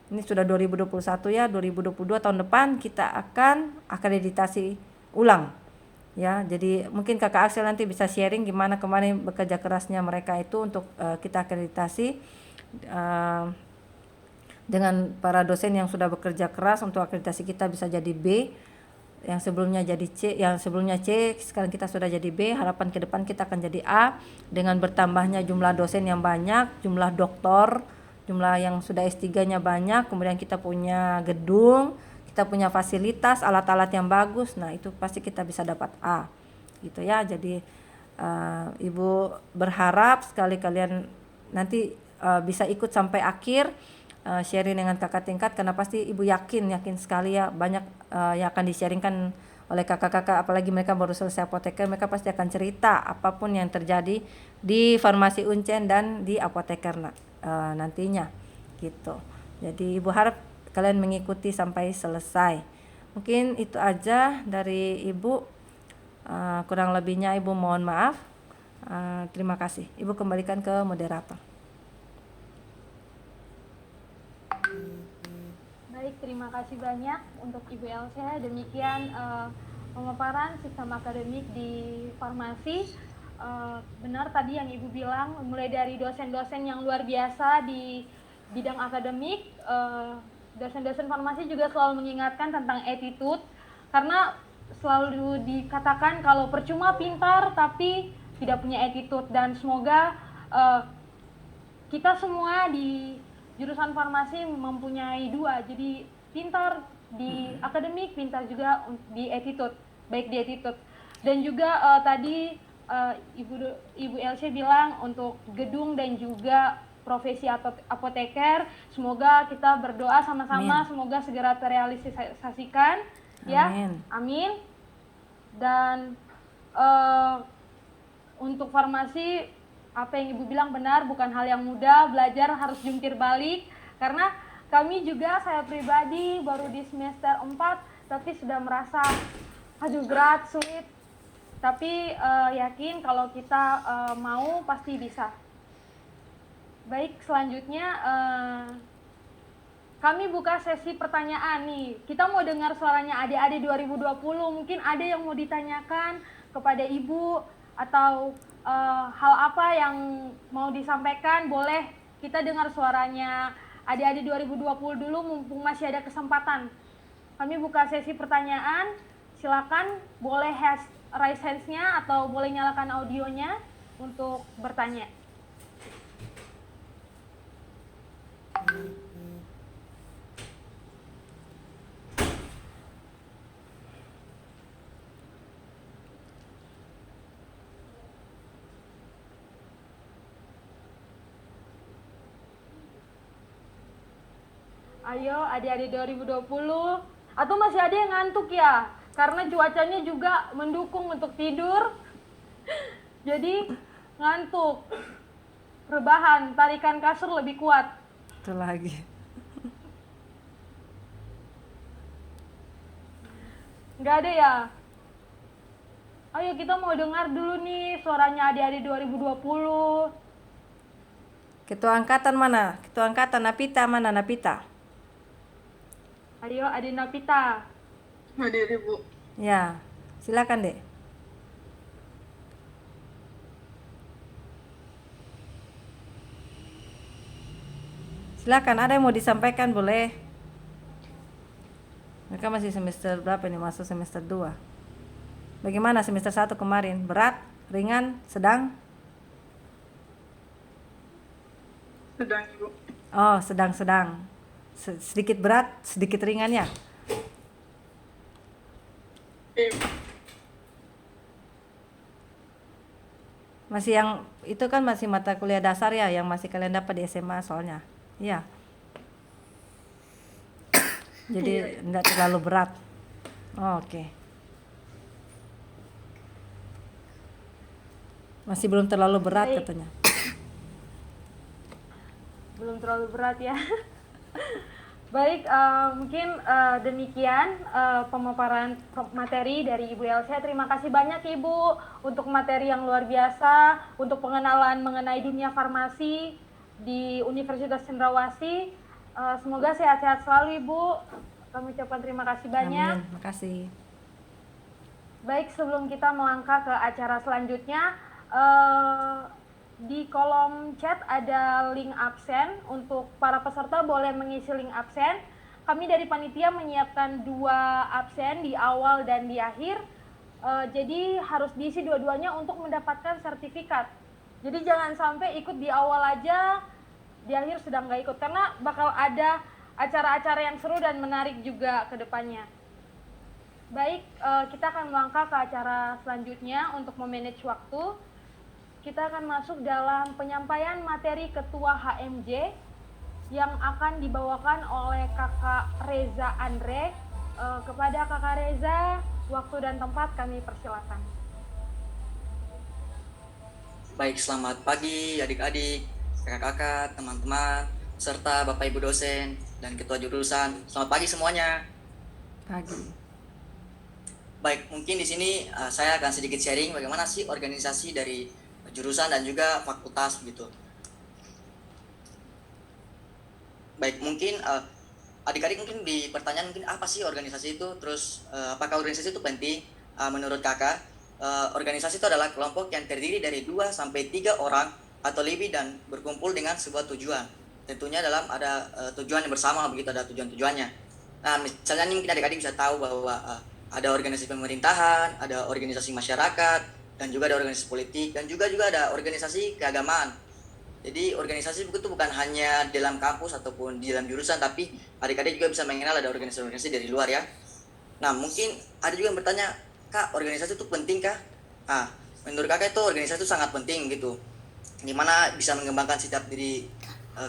ini sudah 2021 ya, 2022 tahun depan kita akan akreditasi ulang ya. Jadi mungkin kakak Axel nanti bisa sharing gimana kemarin bekerja kerasnya mereka itu untuk kita akreditasi dengan para dosen yang sudah bekerja keras untuk akreditasi kita bisa jadi B, yang sebelumnya jadi C, yang sebelumnya C, sekarang kita sudah jadi B. Harapan ke depan kita akan jadi A dengan bertambahnya jumlah dosen yang banyak, jumlah doktor, jumlah yang sudah S3-nya banyak, kemudian kita punya gedung, kita punya fasilitas, alat-alat yang bagus. Nah, itu pasti kita bisa dapat A gitu ya. Jadi ibu berharap sekali kalian nanti bisa ikut sampai akhir, sharing dengan kakak tingkat, karena pasti ibu yakin sekali ya banyak yang akan di-sharingkan oleh kakak-kakak, apalagi mereka baru selesai apoteker, mereka pasti akan cerita apapun yang terjadi di farmasi Uncen dan di apoteker nantinya gitu. Jadi ibu harap kalian mengikuti sampai selesai. Mungkin itu aja dari ibu. Kurang lebihnya ibu mohon maaf. Terima kasih. Ibu kembalikan ke moderator. Baik, terima kasih banyak untuk Ibu Elsa. Demikian pemaparan sistem akademik di farmasi. Benar tadi yang Ibu bilang, mulai dari dosen-dosen yang luar biasa di bidang akademik, dosen-dosen farmasi juga selalu mengingatkan tentang attitude, karena selalu dikatakan kalau percuma pintar tapi tidak punya attitude, dan semoga kita semua di jurusan farmasi mempunyai dua, jadi pintar di akademik, pintar juga di attitude, baik di attitude. Dan juga tadi Ibu Elsa bilang untuk gedung dan juga profesi apoteker, semoga kita berdoa sama-sama, semoga segera terrealisasikan. Ya, amin. Dan untuk farmasi, apa yang Ibu bilang benar, bukan hal yang mudah, belajar harus jungkir balik, karena kami juga, saya pribadi baru di semester 4 tapi sudah merasa aduh berat, sulit, tapi yakin kalau kita mau pasti bisa. Baik, selanjutnya kami buka sesi pertanyaan nih. Kita mau dengar suaranya adik-adik 2020, mungkin ada yang mau ditanyakan kepada Ibu atau hal apa yang mau disampaikan, boleh kita dengar suaranya adik-adik 2020 dulu mumpung masih ada kesempatan. Kami buka sesi pertanyaan, silakan boleh raise hands-nya atau boleh nyalakan audionya untuk bertanya. Ayo adik-adik 2020, atau masih ada yang ngantuk ya? Karena cuacanya juga mendukung untuk tidur. Jadi ngantuk. Rebahan, tarikan kasur lebih kuat. Itu lagi. Nggak ada ya? Ayo kita mau dengar dulu nih suaranya adik-adik 2020. Ketua angkatan mana? Ketua angkatan Napita mana? Napita. Ayo adik Napita. Hadir Ibu. Ya, silakan Dek. Silakan, ada yang mau disampaikan boleh. Mereka masih semester berapa ini? Masuk semester 2. Bagaimana semester 1 kemarin? Berat, ringan, sedang? Sedang, Ibu. Oh, sedang-sedang. Sedikit berat, sedikit ringan ya? Masih yang itu kan masih mata kuliah dasar ya, yang masih kalian dapat di SMA soalnya. Iya. Jadi enggak terlalu berat. Oh, oke. Masih belum terlalu berat katanya. Belum terlalu berat ya. Baik, mungkin demikian pemaparan materi dari Ibu Elsa. Terima kasih banyak Ibu untuk materi yang luar biasa, untuk pengenalan mengenai dunia farmasi di Universitas Cendrawasih. Semoga sehat-sehat selalu Ibu. Kami ucapkan terima kasih banyak. Amin, makasih. Baik, sebelum kita melangkah ke acara selanjutnya, di kolom chat ada link absen. Untuk para peserta boleh mengisi link absen. Kami dari panitia menyiapkan 2 absen di awal dan di akhir. Jadi harus diisi dua-duanya untuk mendapatkan sertifikat. Jadi jangan sampai ikut di awal aja, di akhir sudah nggak ikut, karena bakal ada acara-acara yang seru dan menarik juga ke depannya. Baik, kita akan melangkah ke acara selanjutnya untuk memanage waktu. kita akan masuk dalam penyampaian materi Ketua HMJ yang akan dibawakan oleh Kakak Reza Andre. Kepada Kakak Reza, waktu dan tempat kami persilakan. Baik, selamat pagi adik-adik, kakak-kakak, teman-teman, serta Bapak Ibu dosen dan ketua jurusan. Selamat pagi semuanya. Pagi. Baik, mungkin di sini saya akan sedikit sharing bagaimana sih organisasi dari jurusan dan juga fakultas begitu. Baik, mungkin adik-adik mungkin di pertanyaan mungkin apa sih organisasi itu, terus apakah organisasi itu penting? Menurut kakak, organisasi itu adalah kelompok yang terdiri dari 2 sampai 3 orang atau lebih dan berkumpul dengan sebuah tujuan. Tentunya dalam ada tujuan yang bersama begitu, ada tujuan-tujuannya. Nah, misalnya mungkin adik-adik bisa tahu bahwa ada organisasi pemerintahan, ada organisasi masyarakat, dan juga ada organisasi politik, dan juga ada organisasi keagamaan. Jadi organisasi itu bukan hanya dalam kampus ataupun di dalam jurusan, tapi adik-adik juga bisa mengenal ada organisasi-organisasi dari luar ya. Nah, mungkin ada juga yang bertanya, Kak, organisasi itu penting kah? Nah, menurut kakak itu organisasi itu sangat penting gitu. Dimana bisa mengembangkan setiap diri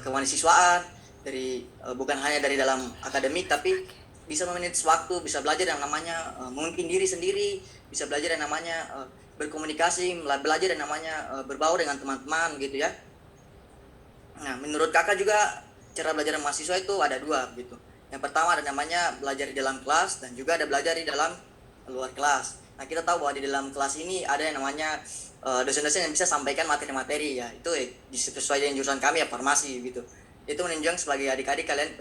kemahasiswaan, dari bukan hanya dari dalam akademik, tapi bisa memanage waktu, bisa belajar yang namanya memimpin diri sendiri, bisa belajar yang namanya berkomunikasi, belajar yang namanya berbaur dengan teman-teman gitu ya. Nah, menurut kakak juga cara belajar mahasiswa itu ada 2 gitu. Yang pertama ada namanya belajar di dalam kelas dan juga ada belajar di dalam luar kelas. Nah, kita tahu bahwa di dalam kelas ini ada yang namanya dosen-dosen yang bisa sampaikan materi-materi ya. Itu sesuai dengan jurusan kami ya, farmasi gitu. Itu menunjang sebagai adik-adik kalian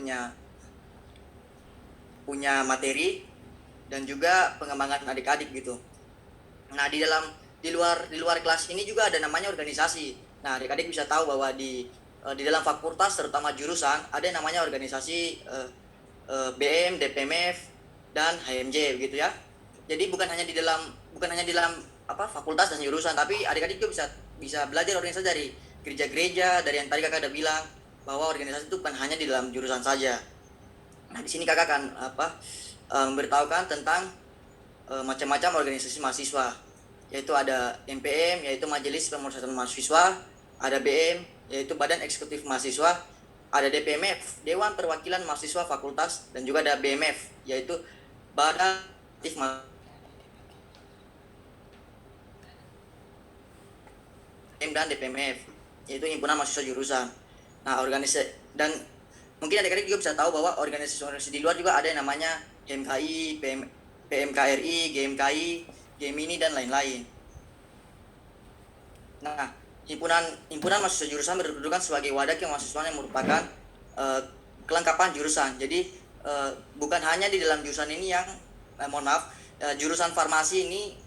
punya materi dan juga pengembangan adik-adik gitu. Nah, di luar kelas ini juga ada namanya organisasi. Nah, adik-adik bisa tahu bahwa di dalam fakultas terutama jurusan ada yang namanya organisasi BM, DPMF dan HMJ begitu ya. Jadi bukan hanya di dalam fakultas dan jurusan, tapi adik-adik juga bisa belajar organisasi dari gereja-gereja, dari yang tadi kakak udah bilang bahwa organisasi itu bukan hanya di dalam jurusan saja. Nah, di sini kakak akan memberitahukan tentang macam-macam organisasi mahasiswa, yaitu ada MPM yaitu Majelis Pemusatan Mahasiswa, ada BM yaitu Badan Eksekutif Mahasiswa, ada DPMF Dewan Perwakilan Mahasiswa Fakultas, dan juga ada BMF yaitu Badan Aktif dan DPMF yaitu Himpunan Mahasiswa Jurusan. Nah, organisasi dan mungkin adik-adik juga bisa tahu bahwa organisasi di luar juga ada yang namanya HMKI, PMKRI, GMKI, Gemini dan lain-lain. Nah, himpunan mahasiswa jurusan berkedudukan sebagai wadah kemahasiswaan yang merupakan kelengkapan jurusan. Jadi bukan hanya di dalam jurusan ini yang jurusan farmasi ini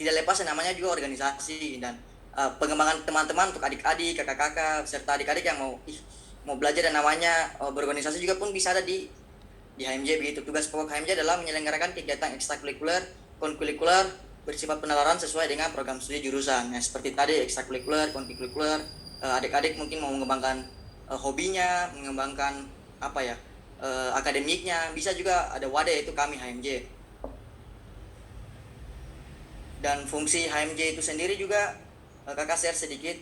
tidak lepas yang namanya juga organisasi, dan pengembangan teman-teman untuk adik-adik, kakak-kakak, serta adik-adik yang mau belajar yang namanya berorganisasi juga pun bisa ada di HMJ begitu. Tugas pokok HMJ adalah menyelenggarakan kegiatan ekstrakurikuler, konkurikuler bersifat penalaran sesuai dengan program studi jurusan. Nah, seperti tadi ekstrakurikuler, konkurikuler, adik-adik mungkin mau mengembangkan hobinya, mengembangkan akademiknya, bisa juga ada wadah yaitu kami HMJ. Dan fungsi HMJ itu sendiri juga kakak share sedikit.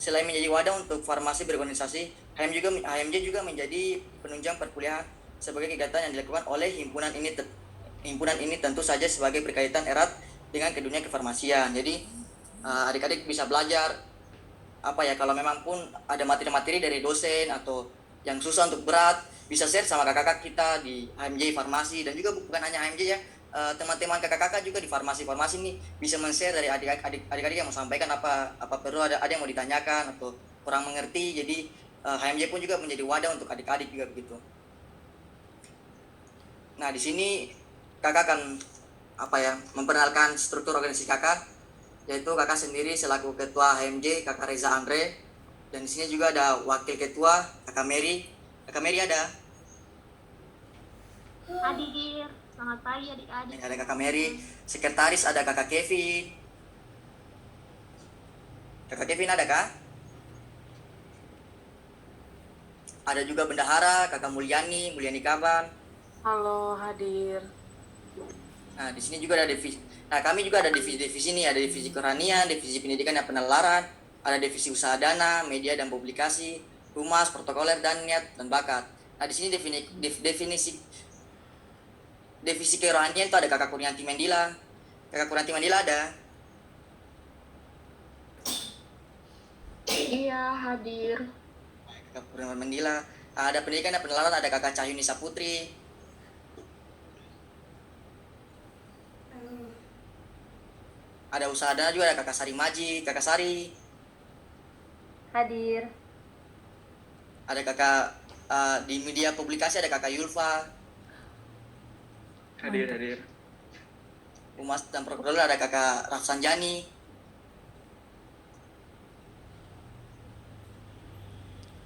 Selain menjadi wadah untuk farmasi berorganisasi, HMJ juga menjadi penunjang perkuliahan sebagai kegiatan yang dilakukan oleh himpunan ini. Himpunan ini tentu saja sebagai berkaitan erat dengan ke dunia kefarmasian. Jadi adik-adik bisa belajar kalau memang pun ada materi-materi dari dosen atau yang susah untuk berat, bisa share sama kakak-kakak kita di HMJ Farmasi, dan juga bukan hanya HMJ ya, teman-teman kakak-kakak juga di farmasi ini bisa men-share dari adik-adik yang mau sampaikan apa perlu, ada yang mau ditanyakan atau kurang mengerti. Jadi HMJ pun juga menjadi wadah untuk adik-adik juga begitu. Nah, di sini kakak akan memperkenalkan struktur organisasi kakak, yaitu kakak sendiri selaku ketua HMJ kakak Reza Andre, dan di sini juga ada wakil ketua kakak Mary. Kakak Mary ada? Hadir. Selamat pagi adik-adik. Ada kakak Mary. Sekretaris ada kakak Kevin. Kakak Kevin ada kak? Ada juga bendahara kakak Mulyani Kaban. Halo, hadir. Nah, di sini juga ada divisi. Nah, kami juga ada divisi-divisi nih, ada divisi kerohanian, divisi pendidikan dan penalaran, ada divisi usaha dana, media dan publikasi, humas, protokoler dan niat dan bakat. Nah, di sini definisi divisi kerohanian itu ada Kakak Kurnianti Mendila. Kakak Kurnianti Mendila ada. Iya, hadir. Kakak Kurnianti Mendila. Ada pendidikan dan penalaran, ada Kakak Cahyuni Saputri. Ada usaha dana juga, ada Kakak Sari Maji, Kakak Sari. Hadir. Ada Kakak di media publikasi ada Kakak Yulfa. Hadir. Humas dan protokoler ada Kakak Rafsanjani.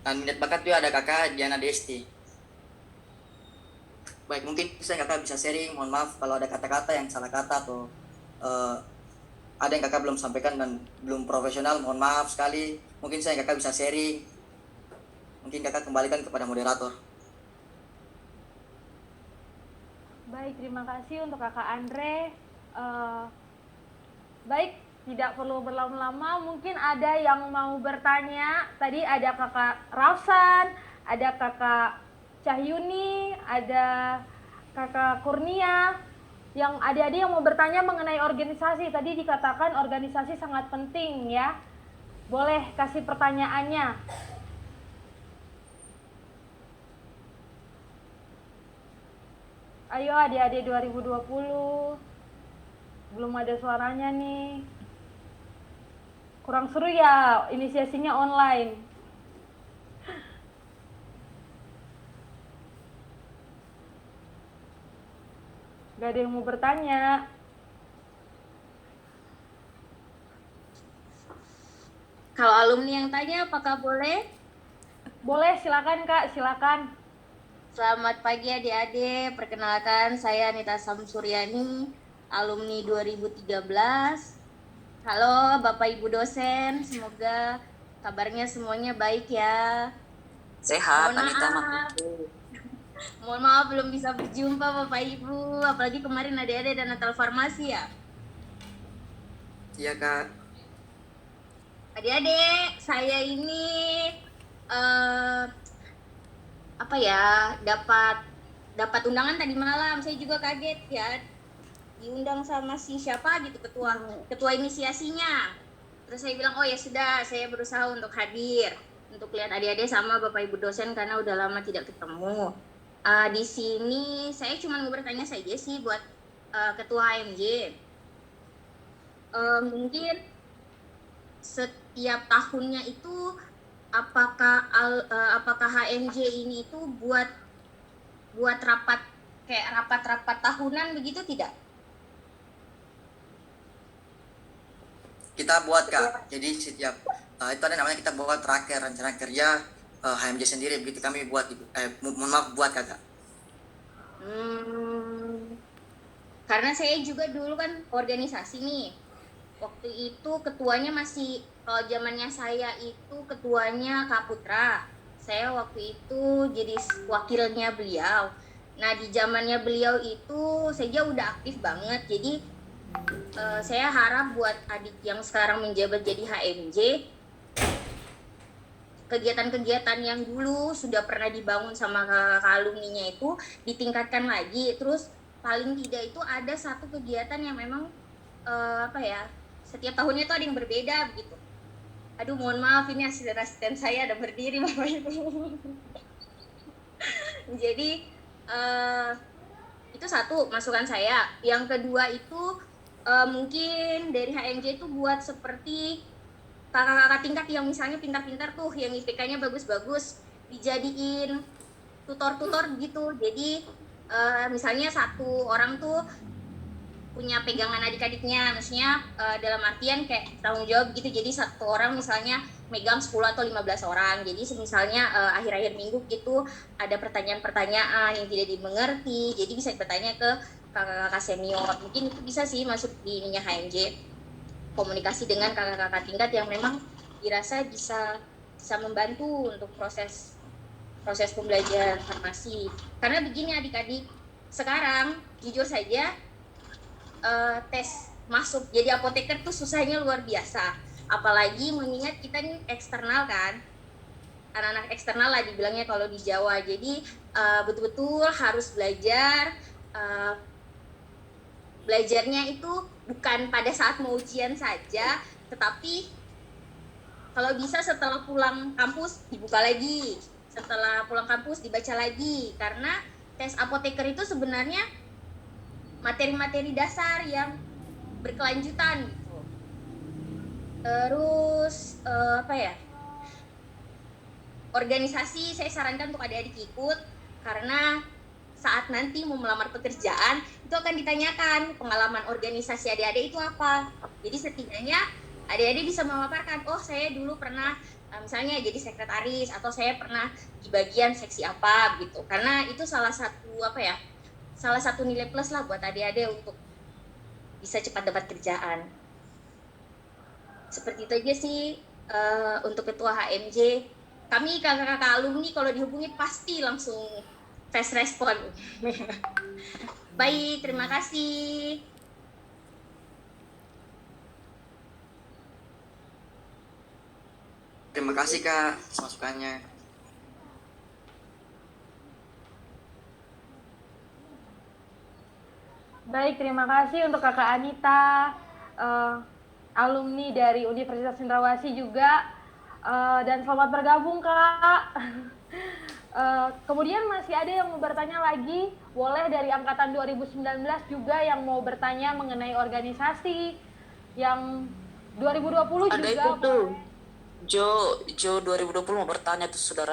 Dan minat bakat juga ada Kakak Diana Desti. Baik, mungkin saya Kakak bisa sharing. Mohon maaf kalau ada kata-kata yang salah kata atau ada yang Kakak belum sampaikan dan belum profesional. Mohon maaf sekali. Mungkin saya Kakak bisa sharing. Mungkin Kakak kembalikan kepada moderator. Baik, terima kasih untuk Kakak Andre. Baik, tidak perlu berlama-lama. Mungkin ada yang mau bertanya. Tadi ada Kakak Rafsan, ada Kakak Cahyuni, ada Kakak Kurnia. Yang adik-adik yang mau bertanya mengenai organisasi. Tadi dikatakan organisasi sangat penting ya. Boleh kasih pertanyaannya. Ayo adik-adik 2020. Belum ada suaranya nih. Kurang seru ya inisiasinya online. Gak ada yang mau bertanya. Kalau alumni yang tanya, apakah boleh? Boleh, silakan Kak, silakan. Selamat pagi adik-adik, perkenalkan saya Anita Samsuryani, alumni 2013. Halo Bapak Ibu dosen, semoga kabarnya semuanya baik ya. Sehat, Mohon Anita. maaf. Mohon maaf belum bisa berjumpa Bapak Ibu, apalagi kemarin adik-adik dan Natal Farmasi ya. Iya, Kak. Adik-adik, saya ini apa ya, dapat undangan tadi malam. Saya juga kaget ya, diundang sama si siapa gitu, ketua inisiasinya. Terus saya bilang, oh ya sudah, saya berusaha untuk hadir untuk lihat adik-adik sama Bapak Ibu dosen karena udah lama tidak ketemu. Di sini saya cuma mau bertanya saja sih buat ketua HMJ. Mungkin setiap tahunnya itu apakah HMJ ini itu buat rapat kayak rapat-rapat tahunan begitu tidak? Kita buat, Kak. Jadi setiap itu ada namanya kita buat tracker rencana kerja HMJ sendiri, begitu kami buat. Mohon maaf buat, Kakak. Karena saya juga dulu kan organisasi nih. Waktu itu ketuanya masih, kalau zamannya saya itu ketuanya Kak Putra. Saya waktu itu jadi wakilnya beliau. Nah di zamannya beliau itu saya udah aktif banget. Jadi saya harap buat adik yang sekarang menjabat jadi HMJ, kegiatan-kegiatan yang dulu sudah pernah dibangun sama kakak alumninya itu ditingkatkan lagi. Terus paling tidak itu ada satu kegiatan yang memang setiap tahunnya itu ada yang berbeda begitu. Aduh mohon maaf ini asisten saya ada berdiri Bapak Ibu. Jadi itu satu masukan saya. Yang kedua itu mungkin dari HMJ itu buat seperti kakak-kakak tingkat yang misalnya pintar-pintar tuh, yang IPK-nya bagus-bagus, dijadiin tutor-tutor gitu. Jadi misalnya satu orang tuh punya pegangan adik-adiknya, maksudnya dalam artian kayak tanggung jawab gitu. Jadi satu orang misalnya megang 10 atau 15 orang. Jadi misalnya akhir-akhir minggu gitu ada pertanyaan-pertanyaan yang tidak dimengerti, jadi bisa bertanya ke kakak-kakak senior. Mungkin itu bisa sih masuk di ininya HMJ, komunikasi dengan kakak-kakak tingkat yang memang dirasa bisa membantu untuk proses pembelajaran farmasi. Karena begini adik-adik, sekarang jujur saja tes masuk jadi apoteker tuh susahnya luar biasa. Apalagi mengingat kita nih eksternal kan, anak-anak eksternal lah dibilangnya kalau di Jawa. Jadi betul-betul harus belajar. Belajarnya itu bukan pada saat mau ujian saja, tetapi kalau bisa setelah pulang kampus dibuka lagi, setelah pulang kampus dibaca lagi, karena tes apoteker itu sebenarnya materi-materi dasar yang berkelanjutan gitu. Terus apa ya? Organisasi saya sarankan untuk adik-adik ikut, karena saat nanti mau melamar pekerjaan itu akan ditanyakan pengalaman organisasi adik-adik itu apa. Jadi setidaknya adik-adik bisa memaparkan, oh saya dulu pernah misalnya jadi sekretaris, atau saya pernah di bagian seksi apa gitu. Karena itu salah satu nilai plus lah buat adik-adik untuk bisa cepat dapat kerjaan. Seperti itu aja sih untuk ketua HMJ. Kami kakak-kakak alumni kalau dihubungi pasti langsung fast respon. Baik, terima kasih. Terima kasih Kak atas masukannya. Baik, terima kasih untuk Kakak Anita, alumni dari Universitas Cendrawasih juga, dan selamat bergabung Kak. Kemudian masih ada yang mau bertanya lagi, boleh dari angkatan 2019 juga yang mau bertanya mengenai organisasi, yang 2020 Ada juga itu tuh. boleh. Jo 2020 mau bertanya tuh, sudah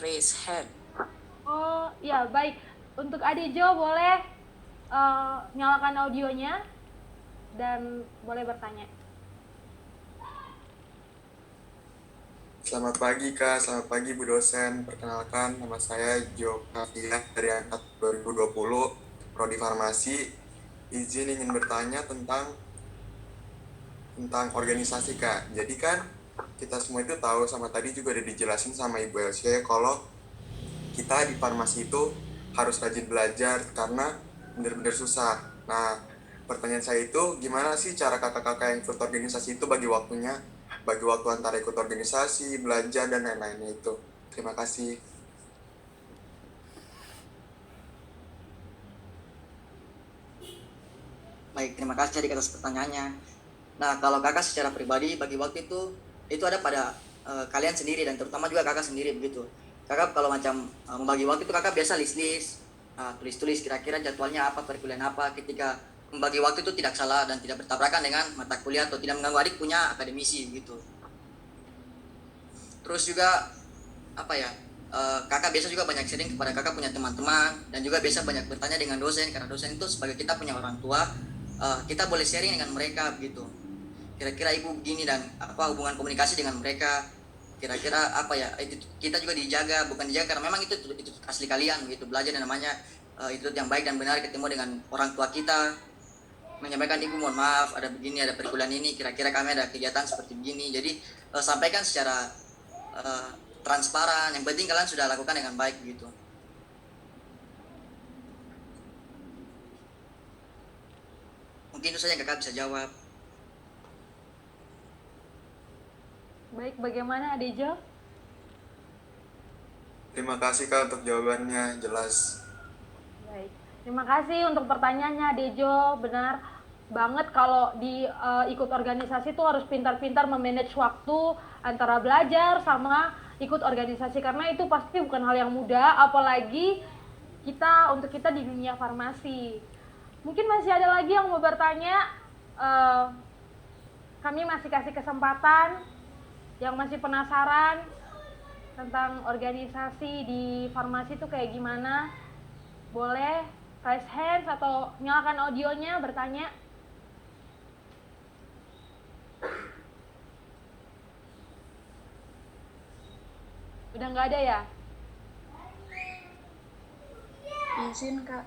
raise hand. Oh ya, baik, untuk Adi Jo boleh nyalakan audionya dan boleh bertanya. Selamat pagi Kak, selamat pagi Bu dosen. Perkenalkan, nama saya Jo Kafiah dari angkatan 2020, Prodi Farmasi. Izin ingin bertanya tentang organisasi Kak. Jadi kan kita semua itu tahu, sama tadi juga udah dijelasin sama Ibu Elsie, kalau kita di farmasi itu harus rajin belajar karena benar-benar susah. Nah, pertanyaan saya itu, gimana sih cara kakak-kakak yang ikut organisasi itu bagi waktunya? Bagi waktu antara ikut organisasi, belajar, dan lain-lainnya itu. Terima kasih. Baik, terima kasih adik atas pertanyaannya. Nah, kalau kakak secara pribadi bagi waktu itu ada pada kalian sendiri, dan terutama juga kakak sendiri begitu. Kakak kalau macam membagi waktu itu kakak biasa list-list, tulis-tulis kira-kira jadwalnya apa, perkuliahan apa. Ketika membagi waktu itu tidak salah dan tidak bertabrakan dengan mata kuliah atau tidak mengganggu adik punya akademisi begitu. Terus juga apa ya, kakak biasa juga banyak sharing kepada kakak punya teman-teman, dan juga biasa banyak bertanya dengan dosen, karena dosen itu sebagai kita punya orang tua, kita boleh sharing dengan mereka begitu. Kira-kira ibu begini, dan apa hubungan komunikasi dengan mereka, kira-kira apa ya, itu kita juga dijaga, bukan dijaga karena memang itu asli kalian begitu. Belajar yang namanya itu yang baik dan benar, ketemu dengan orang tua kita, menyampaikan ibu mohon maaf ada begini, ada perkuliahan ini, kira-kira kami ada kegiatan seperti begini. Jadi sampaikan secara transparan, yang penting kalian sudah lakukan dengan baik gitu. Mungkin itu saja yang kakak bisa jawab. Baik, bagaimana Adejo? Terima kasih Kak untuk jawabannya, jelas. Baik, terima kasih untuk pertanyaannya Adejo. Benar banget kalau ikut organisasi tuh harus pintar-pintar memanage waktu antara belajar sama ikut organisasi, karena itu pasti bukan hal yang mudah, apalagi untuk kita di dunia farmasi. Mungkin masih ada lagi yang mau bertanya, kami masih kasih kesempatan. Yang masih penasaran tentang organisasi di farmasi itu kayak gimana, boleh raise hands atau nyalakan audionya bertanya. Udah nggak ada ya? Izin Kak.